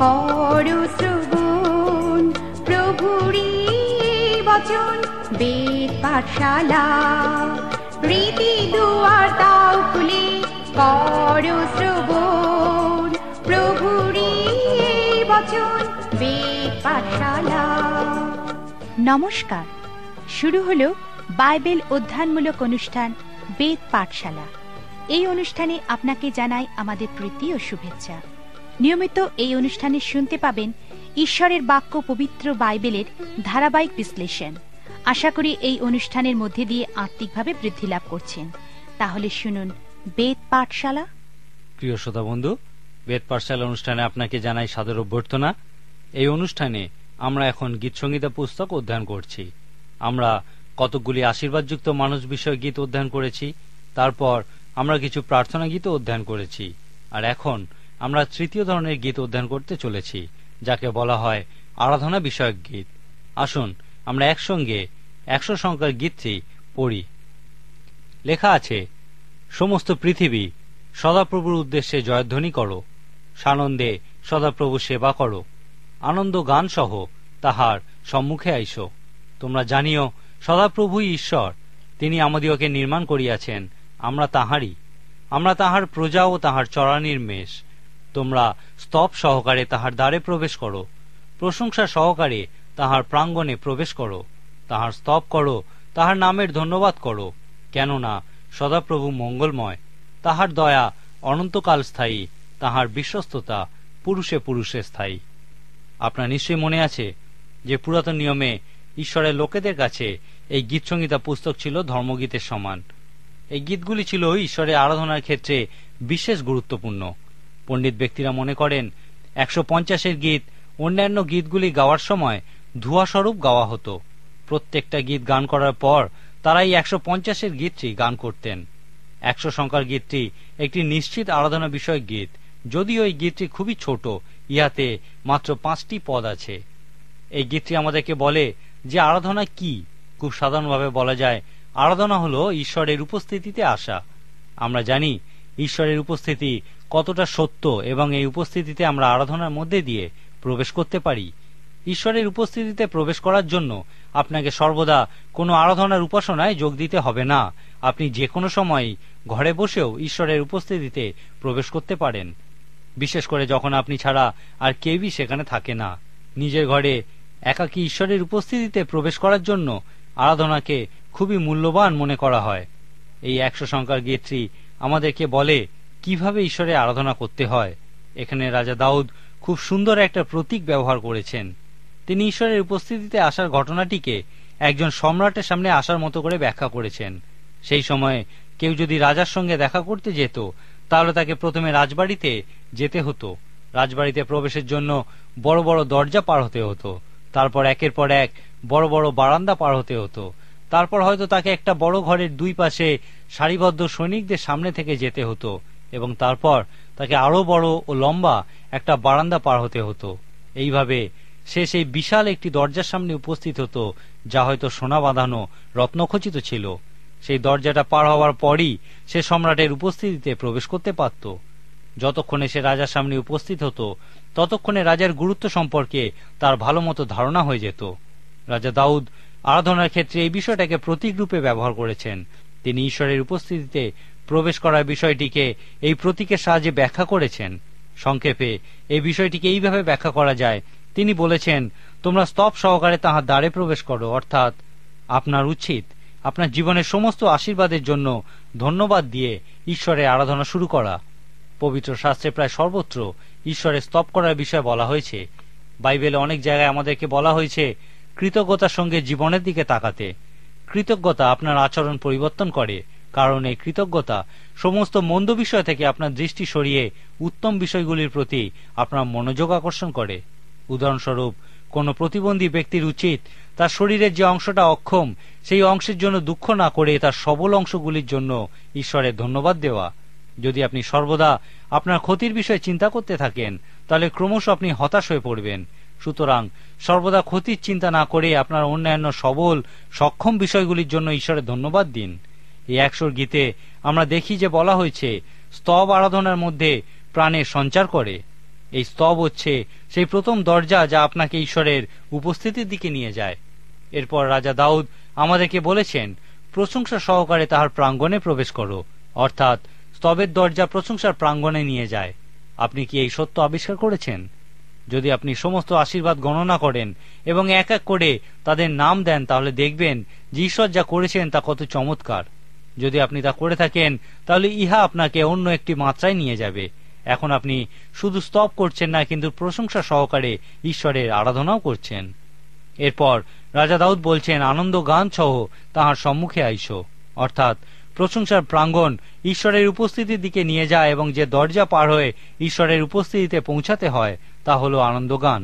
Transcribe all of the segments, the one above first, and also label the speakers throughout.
Speaker 1: করো শ্রবণ প্রভুরি বচন বেদ পাঠশালা। রীতি দুয়ার দাও খুলে করো শ্রবণ প্রভুরি বচন বেদ পাঠশালা।
Speaker 2: নমস্কার, শুরু হলো বাইবেল অধ্যয়নমূলক অনুষ্ঠান বেদ পাঠশালা। এই অনুষ্ঠানে আপনাকে জানাই আমাদের প্রীতি ও শুভেচ্ছা। নিয়মিত এই অনুষ্ঠানে শুনতে পাবেন ঈশ্বরের বাক্য, পবিত্র বাইবেলের ধারাবাহিক বিশ্লেষণ। আশা করি এই অনুষ্ঠানের মধ্যে দিয়ে আত্মিকভাবে বৃদ্ধি লাভ করছেন। তাহলে শুনুন বেদ পাঠশালা।
Speaker 3: প্রিয় শ্রোতা বন্ধু, বেদ পাঠশালা অনুষ্ঠানে আপনাকে জানাই সাদর অভ্যর্থনা। এই অনুষ্ঠানে আমরা এখন গীত সংহিতা পুস্তক অধ্যয়ন করছি। আমরা কতকগুলি আশীর্বাদযুক্ত মানুষ বিষয় গীত অধ্যয়ন করেছি, তারপর আমরা কিছু প্রার্থনা গীত অধ্যয়ন করেছি, আর এখন আমরা তৃতীয় ধরনের গীত অধ্যয়ন করতে চলেছি, যাকে বলা হয় আরাধনা বিষয়ক গীত। আসুন আমরা একসঙ্গে 100 সংখ্যার গীতটি পড়ি। লেখা আছে, সমস্ত পৃথিবী সদাপ্রভুর উদ্দেশ্যে জয়ধ্বনি করো, সানন্দে সদাপ্রভু সেবা করো, আনন্দ গান সহ তাহার সম্মুখে আইসো। তোমরা জানিও সদাপ্রভুই ঈশ্বর, তিনি আমাদিওকে নির্মাণ করিয়াছেন, আমরা তাহারই, আমরা তাহার প্রজা ও তাহার চরানির মেষ। তোমরা স্তব সহকারে তাহার দ্বারে প্রবেশ করো, প্রশংসা সহকারে তাহার প্রাঙ্গণে প্রবেশ করো, তাহার স্তব করো, তাহার নামের ধন্যবাদ করো, কেননা সদাপ্রভু মঙ্গলময়, তাহার দয়া অনন্তকাল স্থায়ী, তাহার বিশ্বস্ততা পুরুষে পুরুষে স্থায়ী। আপনার নিশ্চয়ই মনে আছে যে পুরাতন নিয়মে ঈশ্বরের লোকেদের কাছে এই গীত সংহিতা পুস্তক ছিল ধর্মগীতের সমান। এই গীতগুলি ছিল ঈশ্বরের আরাধনার ক্ষেত্রে বিশেষ গুরুত্বপূর্ণ। পণ্ডিত ব্যক্তিরা মনে করেন 150-এর গীত অন্যান্য গীতগুলি গাওয়ার সময় ধোঁয়াস্বরূপ গাওয়া হতো। প্রত্যেকটা গীত গান করার পর তারা এই 150-এর গীতটি গান করতেন। 100 সংখ্যার গীতটি একটি নিশ্চিত আরাধনা বিষয়ক গীত, যদিও এই গীতটি খুবই ছোট, ইহাতে মাত্র 5টি পদ আছে। এই গীতটি আমাদেরকে বলে যে আরাধনা কি। খুব সাধারণভাবে বলা যায়, আরাধনা হলো ঈশ্বরের উপস্থিতিতে আসা। আমরা জানি ঈশ্বরের উপস্থিতি কতটা সত্য, এবং এই উপস্থিতিতে আমরা আরাধনার মধ্যে দিয়ে প্রবেশ করতে পারি। ঈশ্বরের উপস্থিতিতে প্রবেশ করার জন্য আপনাকে সর্বদা কোনো আরাধনার উপাসনায় যোগ দিতে হবে না। আপনি যে কোনো সময় ঘরে বসেও ঈশ্বরের উপস্থিতিতে প্রবেশ করতে পারেন, বিশেষ করে যখন আপনি ছাড়া আর কেউই সেখানে থাকে না। নিজের ঘরে একাকী ঈশ্বরের উপস্থিতিতে প্রবেশ করার জন্য আরাধনাকে খুবই মূল্যবান মনে করা হয়। এই 100 সংখ্যার গীতটি আমাদেরকে বলে কিভাবে ঈশ্বরের আরাধনা করতে হয়। এখানে রাজা দাউদ খুব সুন্দর একটা প্রতীক ব্যবহার করেছেন। তিনি ঈশ্বরের উপস্থিতিতে আসার ঘটনাটিকে একজন সম্রাটের সামনে আসার মতো করে ব্যাখ্যা করেছেন। সেই সময়ে কেউ যদি রাজার সঙ্গে দেখা করতে যেত, তাহলে তাকে প্রথমে রাজবাড়িতে যেতে হতো। রাজবাড়িতে প্রবেশের জন্য বড় বড় দরজা পার হতে হতো, তারপর একের পর এক বড় বড় বারান্দা পার হতে হতো, তারপর হয়তো তাকে একটা বড় ঘরের দুই পাশে সারিবদ্ধ সৈনিকদের সামনে থেকে যেতে হতো, এবং তারপর তাকে আরো বড় ও লম্বা একটা বারান্দা পার হতে হতো। এইভাবে সে সেই বিশাল একটি দরজার সামনে উপস্থিত হতো, যা হয়তো সোনা বাঁধানো, রত্নখচিত ছিল। সেই দরজাটা পার হওয়ার পরই সে সম্রাটের উপস্থিতিতে প্রবেশ করতে পারত। যতক্ষণে সে রাজার সামনে উপস্থিত হতো, ততক্ষণে রাজার গুরুত্ব সম্পর্কে তার ভালো মতো ধারণা হয়ে যেত। রাজা দাউদ আরাধনার ক্ষেত্রে এই বিষয়টাকে প্রতীক রূপে ব্যবহার করেছেন। তিনি ঈশ্বরের উপস্থিতিতে প্রবেশ করার বিষয়টিকে এই প্রতীকের সাহায্যে ব্যাখ্যা করেছেন। সংক্ষেপে এই বিষয়টিকে এইভাবে ব্যাখ্যা করা যায়, তিনি বলেছেন, তোমরা স্তব সহকারে তাহার দ্বারে প্রবেশ করো, অর্থাৎ আপনার উচিত আপনার জীবনের সমস্ত আশীর্বাদের জন্য ধন্যবাদ দিয়ে ঈশ্বরের আরাধনা শুরু করা। পবিত্র শাস্ত্রে প্রায় সর্বত্র ঈশ্বরের স্তব করার বিষয়ে বলা হয়েছে। বাইবেলে অনেক জায়গায় আমাদেরকে বলা হয়েছে কৃতজ্ঞতার সঙ্গে জীবনের দিকে তাকাতে। কৃতজ্ঞতা আপনার আচরণ পরিবর্তন করে, কারণ এই কৃতজ্ঞতা সমস্ত মন্দ বিষয় থেকে আপনার দৃষ্টি সরিয়ে উত্তম বিষয়গুলির প্রতি আপনার মনোযোগ আকর্ষণ করে। উদাহরণস্বরূপ, কোন প্রতিবন্ধী ব্যক্তির উচিত তার শরীরের যে অংশটা অক্ষম, সেই অংশের জন্য দুঃখ না করে তার সবল অংশগুলির জন্য ঈশ্বরের ধন্যবাদ দেওয়া। যদি আপনি সর্বদা আপনার ক্ষতির বিষয়ে চিন্তা করতে থাকেন, তাহলে ক্রমশ আপনি হতাশ হয়ে পড়বেন। সুতরাং সর্বদা ক্ষতির চিন্তা না করে আপনার অন্যান্য সবল সক্ষম বিষয়গুলির জন্য ঈশ্বরের ধন্যবাদ দিন। এই 100 গীতে আমরা দেখি যে বলা হয়েছে স্তব আরাধনার মধ্যে প্রাণের সঞ্চার করে। এই স্তব হচ্ছে সেই প্রথম দরজা যা আপনাকে ঈশ্বরের উপস্থিতির দিকে নিয়ে যায়। এরপর রাজা দাউদ আমাদেরকে বলেছেন, প্রশংসা সহকারে তাহার প্রাঙ্গণে প্রবেশ করো, অর্থাৎ স্তবের দরজা প্রশংসার প্রাঙ্গণে নিয়ে যায়। আপনি কি এই সত্য আবিষ্কার করেছেন? যদি আপনি সমস্ত আশীর্বাদ গণনা করেন এবং এক এক করে তাদের নাম দেন, তাহলে দেখবেন যে ঈশ্বর যা করেছেন তা কত চমৎকার। যদি আপনি তা করে থাকেন, তাহলে ইহা আপনাকে অন্য একটি মাত্রায় নিয়ে যাবে। এখন আপনি শুধু স্তব করছেন না, কিন্তু প্রশংসা সহকারে ঈশ্বরের আরাধনাও করছেন। এরপর রাজা দাউদ বলছেন, আনন্দ গান সহ তাহার সম্মুখে আইসো, অর্থাৎ প্রশংসার প্রাঙ্গণ ঈশ্বরের উপস্থিতির দিকে নিয়ে যায়, এবং যে দরজা পার হয়ে ঈশ্বরের উপস্থিতিতে পৌঁছাতে হয় তা হল আনন্দগান।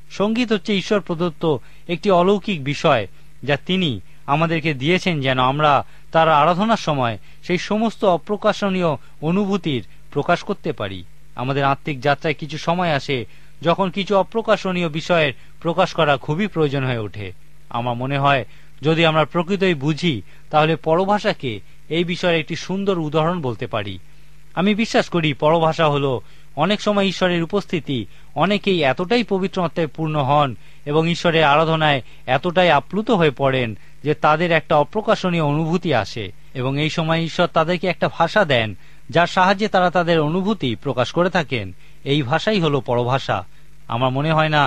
Speaker 3: সঙ্গীত হচ্ছে ঈশ্বর প্রদত্ত একটি অলৌকিক বিষয়, যা তিনি আমাদেরকে দিয়েছেন যেন আমরা তার আরাধনার সময় সেই সমস্ত অপ্রকাশনীয় অনুভূতির প্রকাশ করতে পারি। আমাদের আত্মিক যাত্রায় কিছু সময় আসে যখন কিছু অপ্রকাশনীয় বিষয়ের প্রকাশ করা খুবই প্রয়োজন হয়ে ওঠে। আমার মনে হয় যদি আমরা প্রকৃতই বুঝি, তাহলে পরভাষাকে এই বিষয়ে একটি সুন্দর উদাহরণ বলতে পারি। আমি বিশ্বাস করি পরভাষা হলো অনেক সময় ঈশ্বরের উপস্থিতি। অনেকেই এতটাই পবিত্র আত্মায় পূর্ণ হন এবং ঈশ্বরের আরাধনায় এতটাই আপ্লুত হয়ে পড়েন যে তাদের একটা অপ্রকাশনীয় অনুভূতি আসে, এবং এই সময় ঈশ্বর তাদেরকে একটা ভাষা দেন যার সাহায্যে তারা তাদের অনুভূতি প্রকাশ করে থাকেন। এই ভাষাই হলো পরভাষা। আমার মনে হয় না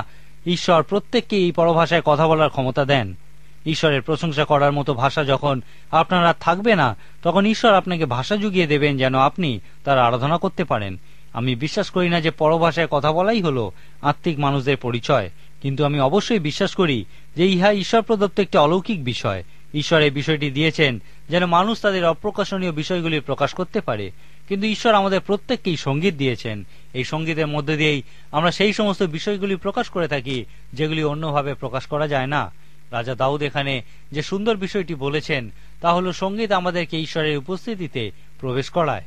Speaker 3: ঈশ্বর প্রত্যেককে এই পরভাষায় কথা বলার ক্ষমতা দেন। ঈশ্বরের প্রশংসা করার মতো ভাষা যখন আপনার আর থাকবে না, তখন ঈশ্বর আপনাকে ভাষা জুগিয়ে দেবেন যেন আপনি তার আরাধনা করতে পারেন। আমি বিশ্বাস করি না যে পরভাষায় কথা বলাই হলো আত্মিক মানুষদের পরিচয়, কিন্তু আমি অবশ্যই বিশ্বাস করি যে ইহা ঈশ্বর প্রদত্ত একটি অলৌকিক বিষয়। ঈশ্বর এই বিষয়টি দিয়েছেন যেন মানুষ তাদের অপ্রকাশনীয় বিষয়গুলি প্রকাশ করতে পারে। কিন্তু ঈশ্বর আমাদের প্রত্যেককেই সঙ্গীত দিয়েছেন। এই সঙ্গীতের মধ্যে দিয়েই আমরা সেই সমস্ত বিষয়গুলি প্রকাশ করে থাকি যেগুলি অন্যভাবে প্রকাশ করা যায় না। রাজা দাউদ এখানে যে সুন্দর বিষয়টি বলেছেন তা হল সঙ্গীত আমাদেরকে ঈশ্বরের উপস্থিতিতে প্রবেশ করায়।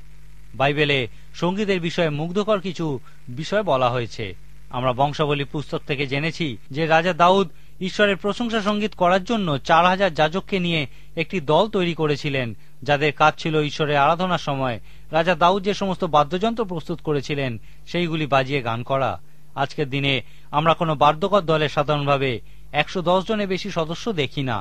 Speaker 3: বাইবেলে সঙ্গীতের বিষয়ে মুগ্ধকর কিছু বিষয় বলা হয়েছে। আমরা বংশাবলী পুস্তক থেকে জেনেছি যে রাজা দাউদ ঈশ্বরের প্রশংসা সঙ্গীত করার জন্য 4000 যাজককে নিয়ে একটি দল তৈরি করেছিলেন, যাদের কাজ ছিল ঈশ্বরের আরাধনার সময় রাজা দাউদ যে সমস্ত বাদ্যযন্ত্র প্রস্তুত করেছিলেন সেইগুলি বাজিয়ে গান করা। আজকের দিনে আমরা কোনো বাদ্যকর দলে সাধারণভাবে 110 জনের বেশি সদস্য দেখি না,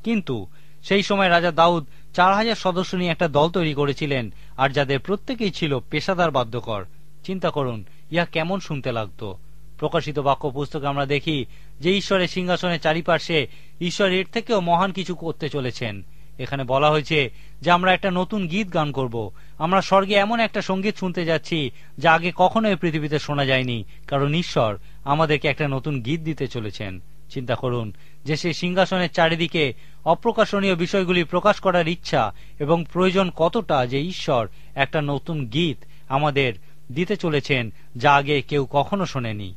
Speaker 3: কিন্তু সেই সময় রাজা দাউদ 4000 সদস্য নিয়ে একটা দল তৈরি করেছিলেন, আর যাদের প্রত্যেকেই ছিল পেশাদার বাদ্যকর। চিন্তা করুন ইহা কেমন শুনতে লাগতো। প্রকাশিত বাক্য পুস্তকে আমরা দেখি যে ঈশ্বরের সিংহাসনের চারিপাশে ঈশ্বর এর থেকেও মহান কিছু করতে চলেছেন। এখানে বলা হয়েছে যে আমরা একটা নতুন গীত গান করব। আমরা স্বর্গে এমন একটা সঙ্গীত শুনতে যাচ্ছি যা আগে কখনো এই পৃথিবীতে শোনা যায়নি, কারণ ঈশ্বর আমাদেরকে একটা নতুন গীত দিতে চলেছেন। চিন্তা করুন যে সেই সিংহাসনের চারিদিকে অপ্রকাশনীয় বিষয়গুলি প্রকাশ করার ইচ্ছা এবং প্রয়োজন কতটা, যে ঈশ্বর একটা নতুন গীত আমাদের দিতে চলেছেন যা আগে কেউ কখনো শোনেনি।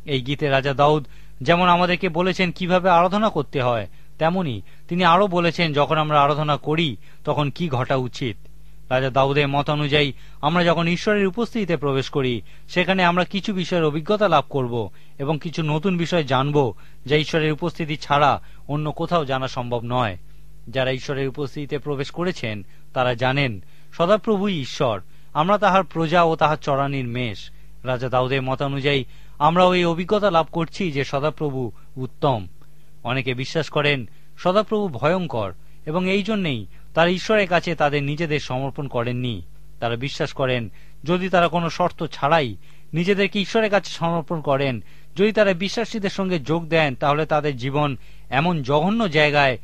Speaker 3: এই গীতে রাজা দাউদ যেমন আমাদেরকে বলেছেন কিভাবে আরাধনা করতে হয়, তেমনি তিনি আরো বলেছেন যখন আমরা আরাধনা করি তখন কি ঘটা উচিত। রাজা দাউদের মত অনুযায়ী আমরা যখন ঈশ্বরের উপস্থিতিতে প্রবেশ করি, সেখানে আমরা কিছু বিষয়ের অভিজ্ঞতা লাভ করব এবং কিছু নতুন বিষয় জানব যা ঈশ্বরের উপস্থিতি ছাড়া অন্য কোথাও জানা সম্ভব নয়। যারা ঈশ্বরের উপস্থিতিতে প্রবেশ করেছেন তারা জানেন সদাপ্রভুই ঈশ্বর, আমরা তাহার প্রজা ও তাহার চরানির মেষ। রাজা দাউদের মত অনুযায়ী আমরাও এই অভিজ্ঞতা লাভ করছি যে সদাপ্রভু উত্তম। অনেকে বিশ্বাস করেন সদাপ্রভু ভয়ঙ্কর, এবং এই জন্যেই তারা ঈশ্বরের কাছে তাদের নিজেদের সমর্পণ করেননি। তারা বিশ্বাস করেন যদি তারা কোনো শর্ত ছাড়াই নিজেদেরকে ঈশ্বরের কাছে সমর্পণ করেন, যদি তারা বিশ্বাসীদের সঙ্গে যোগ দেন, তাহলে তাদের জীবন এমন জঘন্য জায়গায়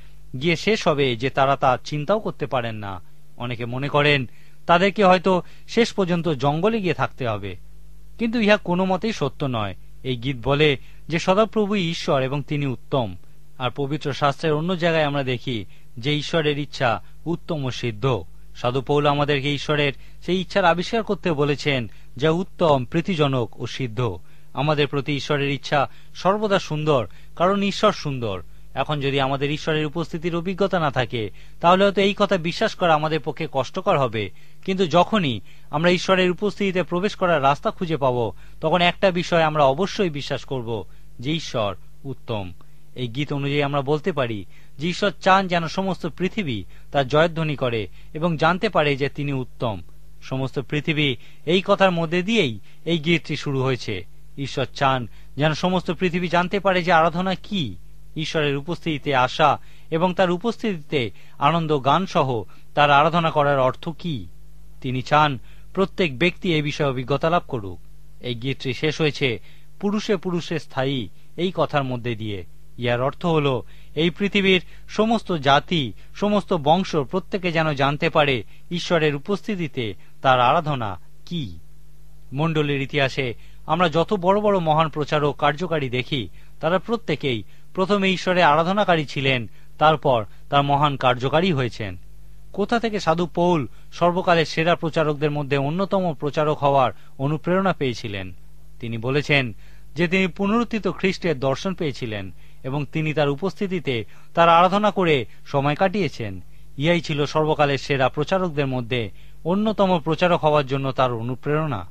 Speaker 3: গিয়ে শেষ হবে যে তারা তা চিন্তাও করতে পারেন না। অনেকে মনে করেন তাদেরকে হয়তো শেষ পর্যন্ত জঙ্গলে গিয়ে থাকতে হবে, কিন্তু ইহা কোনো মতেই সত্য নয়। এই গীত বলে যে সদাপ্রভুই ঈশ্বর এবং তিনি উত্তম। আর পবিত্র শাস্ত্রের অন্য জায়গায় আমরা দেখি যে ঈশ্বরের ইচ্ছা উত্তম ও সিদ্ধ। সাধু পৌল আমাদেরকে ঈশ্বরের সেই ইচ্ছার আবিষ্কার করতে বলেছেন যা উত্তম, প্রীতিজনক ও সিদ্ধ। আমাদের প্রতি ঈশ্বরের ইচ্ছা সর্বদা সুন্দর, কারণ ঈশ্বর সুন্দর। এখন যদি আমাদের ঈশ্বরের উপস্থিতির অভিজ্ঞতা না থাকে, তাহলে হয়তো এই কথা বিশ্বাস করা আমাদের পক্ষে কষ্টকর হবে। কিন্তু যখনই আমরা ঈশ্বরের উপস্থিতিতে প্রবেশ করার রাস্তা খুঁজে পাব, তখন একটা বিষয় আমরা অবশ্যই বিশ্বাস করব, যে ঈশ্বর উত্তম। এই গীত অনুযায়ী আমরা বলতে পারি যে ঈশ্বর চান যেন সমস্ত পৃথিবী তার জয়ধ্বনি করে এবং জানতে পারে যে তিনি উত্তম। সমস্ত পৃথিবী এই কথার মধ্যে দিয়েই এই গীতটি শুরু হয়েছে। ঈশ্বর চান যেন সমস্ত পৃথিবী জানতে পারে যে আরাধনা কি, ঈশ্বরের উপস্থিতিতে আসা এবং তার উপস্থিতিতে আনন্দ গান সহ তার আরাধনা করার অর্থ কি। তিনি চান প্রত্যেক ব্যক্তি এই বিষয়ে অভিজ্ঞতা লাভ করুক। এই গীতটি শেষ হয়েছে পুরুষে পুরুষে স্থায়ী এই কথার মধ্যে দিয়ে। ইয়ার অর্থ হল এই পৃথিবীর সমস্ত জাতি, সমস্ত বংশ প্রত্যেকে যেন জানতে পারে ঈশ্বরের উপস্থিতিতে তার আরাধনা কি। মণ্ডলীর ইতিহাসে আমরা যত বড় বড় মহান প্রচারক কার্যকারী দেখি, তারা প্রত্যেকেই প্রথমে ঈশ্বরের আরাধনাকারী ছিলেন, তারপর তার মহান কার্যকারী হয়েছেন। কোথা থেকে সাধু পৌল সর্বকালের সেরা প্রচারকদের মধ্যে অন্যতম প্রচারক হওয়ার অনুপ্রেরণা পেয়েছিলেন? তিনি বলেছেন যে তিনি পুনরুত্থিত খ্রিস্টের দর্শন পেয়েছিলেন এবং তিনি তার উপস্থিতিতে তার আরাধনা করে সময় কাটিয়েছেন। ইহাই ছিল সর্বকালের সেরা প্রচারকদের মধ্যে অন্যতম প্রচারক হওয়ার জন্য তার অনুপ্রেরণা।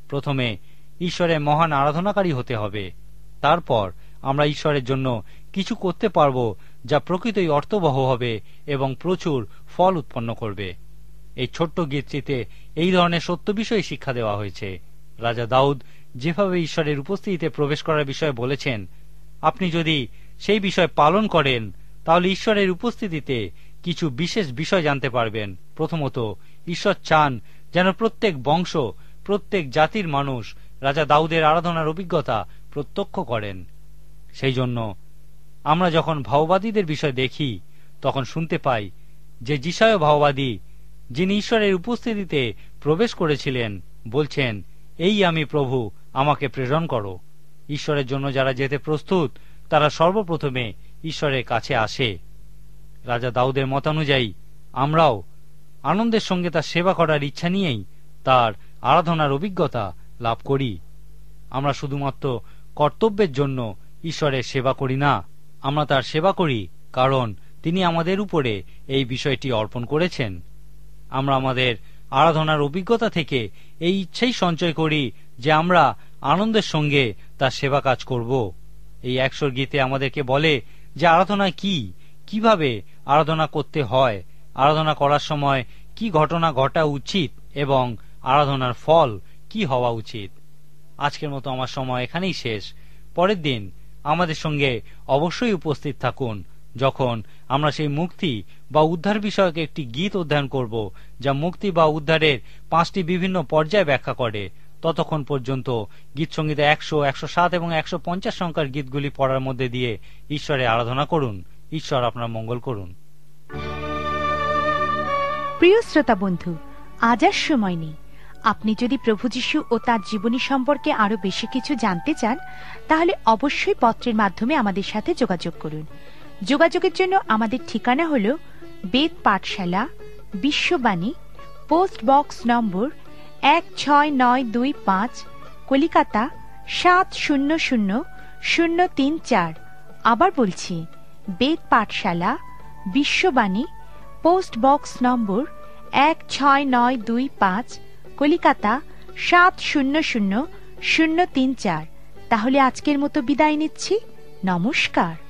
Speaker 3: প্রথমে ঈশ্বরের মহান আরাধনাকারী হতে হবে, তারপর আমরা ঈশ্বরের জন্য কিছু করতে পারব যা প্রকৃতই অর্থবহ হবে এবং প্রচুর ফল উৎপন্ন করবে। এই ছোট্ট গীতটিতে এই ধরনের সত্য বিষয়ে শিক্ষা দেওয়া হয়েছে। রাজা দাউদ যেভাবে ঈশ্বরের উপস্থিতিতে প্রবেশ করার বিষয়ে বলেছেন, আপনি যদি সেই বিষয় পালন করেন তাহলে ঈশ্বরের উপস্থিতিতে কিছু বিশেষ বিষয় জানতে পারবেন। প্রথমত, ঈশ্বর চান যেন প্রত্যেক বংশ, প্রত্যেক জাতির মানুষ রাজা দাউদের আরাধনার অভিজ্ঞতা প্রত্যক্ষ করেন। সেই জন্য আমরা যখন ভাওবাদীদের বিষয় দেখি তখন শুনতে পাই যে যিশায় ভাওবাদী, যিনি ঈশ্বরের উপস্থিতিতে প্রবেশ করেছিলেন, বলছেন, এই আমি প্রভু, আমাকে প্রেরণ করো। ঈশ্বরের জন্য যারা যেতে প্রস্তুত তারা সর্বপ্রথমে ঈশ্বরের কাছে আসে। রাজা দাউদের মতানুযায়ী আমরাও আনন্দের সঙ্গে তার সেবা করার ইচ্ছা নিয়েই তার আরাধনার অভিজ্ঞতা লাভ করি। আমরা শুধুমাত্র কর্তব্যের জন্য ঈশ্বরের সেবা করি না, আমরা তার সেবা করি কারণ তিনি আমাদের উপরে এই বিষয়টি অর্পণ করেছেন। আমরা আমাদের আরাধনার অভিজ্ঞতা থেকে এই ইচ্ছেই সঞ্চয় করি যে আমরা আনন্দের সঙ্গে তার সেবা কাজ করব। এই 100 গীতে আমাদেরকে বলে যে আরাধনা কি, কিভাবে আরাধনা করতে হয়, আরাধনা করার সময় কি ঘটনা ঘটা উচিত এবং আরাধনার ফল কি হওয়া উচিত। আজকের মতো আমার সময় এখানেই শেষ। পরের দিন আমাদের সঙ্গে অবশ্যই উপস্থিত থাকুন, যখন আমরা সেই মুক্তি বা উদ্ধার বিষয়ক একটি গীত অধ্যয়ন করব, যা মুক্তি বা উদ্ধারের 5টি বিভিন্ন পর্যায় ব্যাখ্যা করে। ততক্ষণ পর্যন্ত গীতসংগীতে 100, 107 এবং 150 সংখ্যার গীতগুলি পড়ার মধ্যে দিয়ে ঈশ্বরের আরাধনা করুন। ঈশ্বর আপনার মঙ্গল করুন।
Speaker 2: প্রিয় শ্রোতা বন্ধু, আজ আর সময় নেই। আপনি যদি প্রভু যীশু ও তার জীবনী সম্পর্কে আরো বেশি কিছু জানতে চান, তাহলে অবশ্যই পত্রের মাধ্যমে আমাদের সাথে যোগাযোগ করুন। যোগাযোগের জন্য আমাদের ঠিকানা হল বেদ পাঠশালা, বিশ্ববাণী, পোস্ট বক্স নম্বর 16925, কলিকাতা 700034। আবার বলছি, বেদ পাঠশালা, বিশ্ববাণী, পোস্ট বক্স নম্বর 16925, কলিকাতা 700034। তাহলে আজকের মতো বিদায় নিচ্ছি। নমস্কার।